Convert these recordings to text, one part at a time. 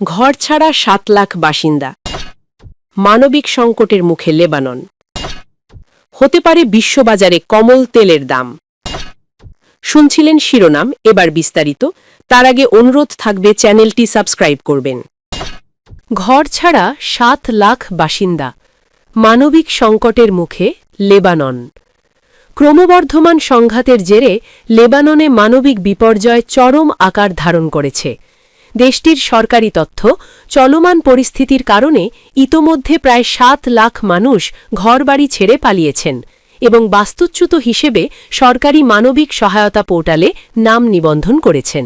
ঘরছাড়া ৭ লাখ বাসিন্দা, মানবিক সংকটের মুখে লেবানন, হতে পারে বিশ্ববাজারে কমল তেলের দাম। শুনছিলেন শিরোনাম, এবার বিস্তারিত। তার আগে অনুরোধ থাকবে চ্যানেলটি সাবস্ক্রাইব করবেন। ঘরছাড়া ৭ লাখ বাসিন্দা, মানবিক সংকটের মুখে লেবানন। ক্রমবর্ধমান সংঘাতের জেরে লেবাননে মানবিক বিপর্যয় চরম আকার ধারণ করেছে। দেশটির সরকারি তথ্য, চলমান পরিস্থিতির কারণে ইতোমধ্যে প্রায় ৭ লাখ মানুষ ঘরবাড়ি ছেড়ে পালিয়েছেন এবং বাস্তুচ্যুত হিসেবে সরকারি মানবিক সহায়তা পোর্টালে নাম নিবন্ধন করেছেন।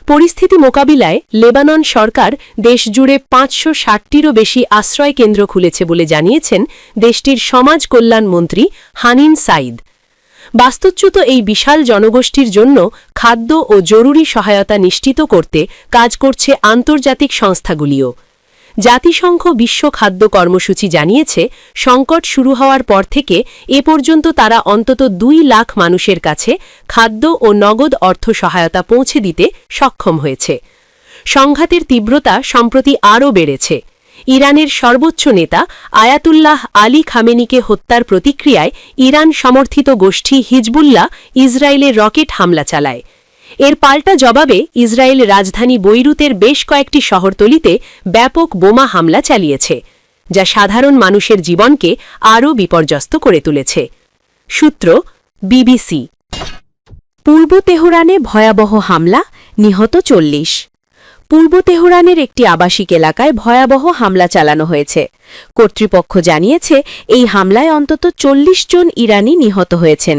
পরিস্থিতি মোকাবিলায় লেবানন সরকার দেশজুড়ে ৫৬০টিরও বেশি আশ্রয় কেন্দ্র খুলেছে বলে জানিয়েছেন দেশটির সমাজ কল্যাণ মন্ত্রী হানিন সাইদ। বাস্তুচ্যুত এই বিশাল জনগোষ্ঠীর জন্য খাদ্য ও জরুরি সহায়তা নিশ্চিত করতে কাজ করছে আন্তর্জাতিক সংস্থাগুলিও। জাতিসংঘ বিশ্ব খাদ্য কর্মসূচি জানিয়েছে, সংকট শুরু হওয়ার পর থেকে এ পর্যন্ত তারা অন্তত ২ লাখ মানুষের কাছে খাদ্য ও নগদ অর্থ সহায়তা পৌঁছে দিতে সক্ষম হয়েছে। সংঘাতের তীব্রতা সম্প্রতি আরও বেড়েছে। ইরানের সর্বোচ্চ নেতা আয়াতুল্লাহ আলী খামেনিকে হত্যার প্রতিক্রিয়ায় ইরান সমর্থিত গোষ্ঠী হিজবুল্লাহ ইসরায়েলে রকেট হামলা চালায়। এর পাল্টা জবাবে ইসরায়েল রাজধানী বৈরুতের বেশ কয়েকটি শহরতলিতে ব্যাপক বোমা হামলা চালিয়েছে, যা সাধারণ মানুষের জীবনকে আরও বিপর্যস্ত করে তুলেছে। সূত্র বিবিসি। পূর্ব তেহরানে ভয়াবহ হামলা, নিহত ৪০। পূর্ব তেহরানের একটি আবাসিক এলাকায় ভয়াবহ হামলা চালানো হয়েছে। কর্তৃপক্ষ জানিয়েছে, এই হামলায় অন্তত ৪০ জন ইরানি নিহত হয়েছেন।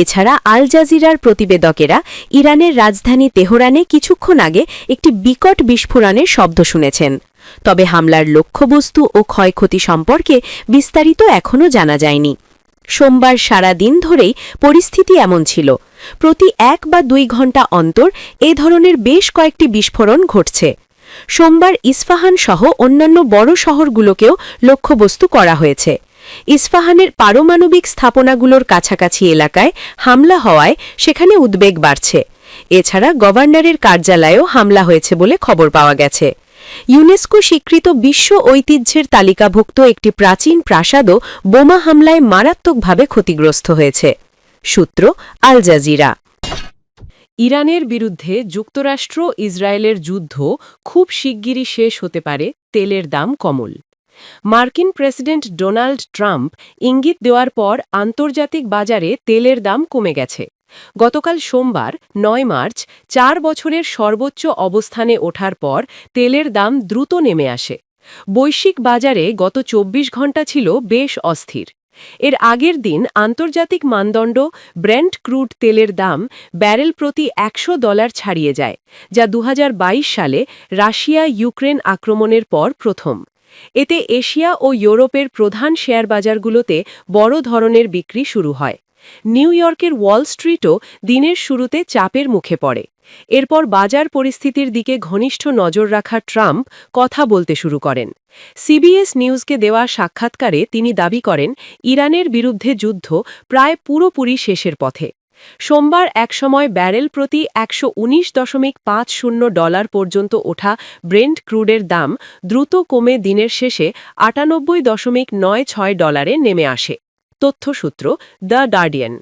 এছাড়া আল জাজিরার প্রতিবেদকেরা ইরানের রাজধানী তেহরানে কিছুক্ষণ আগে একটি বিকট বিস্ফোরণের শব্দ শুনেছেন। তবে হামলার লক্ষ্যবস্তু ও ক্ষয়ক্ষতি সম্পর্কে বিস্তারিত এখনও জানা যায়নি। সোমবার সারা দিন ধরেই পরিস্থিতি এমন ছিল। প্রতি ১ বা ২ ঘণ্টা অন্তর এ ধরনের বেশ কয়েকটি বিস্ফোরণ ঘটছে। সোমবার ইস্পাহান সহ অন্যান্য বড় শহরগুলোকেও লক্ষ্যবস্তু করা হয়েছে। ইস্পাহানের পারমাণবিক স্থাপনাগুলোর কাছাকাছি এলাকায় হামলা হওয়ায় সেখানে উদ্বেগ বাড়ছে। এছাড়া গভর্নরের কার্যালয়েও হামলা হয়েছে বলে খবর পাওয়া গেছে। ইউনেস্কো স্বীকৃত বিশ্ব ঐতিহ্যের তালিকাভুক্ত একটি প্রাচীন প্রাসাদও বোমা হামলায় মারাত্মকভাবে ক্ষতিগ্রস্ত হয়েছে। সূত্র আল জাজিরা। ইরানের বিরুদ্ধে যুক্তরাষ্ট্র ইসরায়েলের যুদ্ধ খুব শিগগিরই শেষ হতে পারে, তেলের দাম কমল। মার্কিন প্রেসিডেন্ট ডোনাল্ড ট্রাম্প ইঙ্গিত দেওয়ার পর আন্তর্জাতিক বাজারে তেলের দাম কমে গেছে। গতকাল সোমবার ৯ মার্চ ৪ বছরের সর্বোচ্চ অবস্থানে ওঠার পর তেলের দাম দ্রুত নেমে আসে। বৈশ্বিক বাজারে গত ২৪ ঘণ্টা ছিল বেশ অস্থির। এর আগের দিন আন্তর্জাতিক মানদণ্ড ব্রেন্ট ক্রুড তেলের দাম ব্যারেল প্রতি $১০০ ছাড়িয়ে যায়, যা ২০২২ সালে রাশিয়া ইউক্রেন আক্রমণের পর প্রথম। এতে এশিয়া ও ইউরোপের প্রধান শেয়ার বাজারগুলোতে বড় ধরনের বিক্রি শুরু হয়। নিউ ইয়র্কের ওয়াল স্ট্রিটও দিনের শুরুতে চাপের মুখে পড়ে। এরপর বাজার পরিস্থিতির দিকে ঘনিষ্ঠ নজর রাখা ট্রাম্প কথা বলতে শুরু করেন। সিবিএস নিউজকে দেওয়া সাক্ষাৎকারে তিনি দাবি করেন, ইরানের বিরুদ্ধে যুদ্ধ প্রায় পুরোপুরি শেষের পথে। সোমবার একসময় ব্যারেল প্রতি $১১৯.৫০ পর্যন্ত ওঠা ব্রেন্ট ক্রুডের দাম দ্রুত কমে দিনের শেষে $৯৮.৯৬ নেমে আসে। তথ্যসূত্র দ্য গার্ডিয়ান।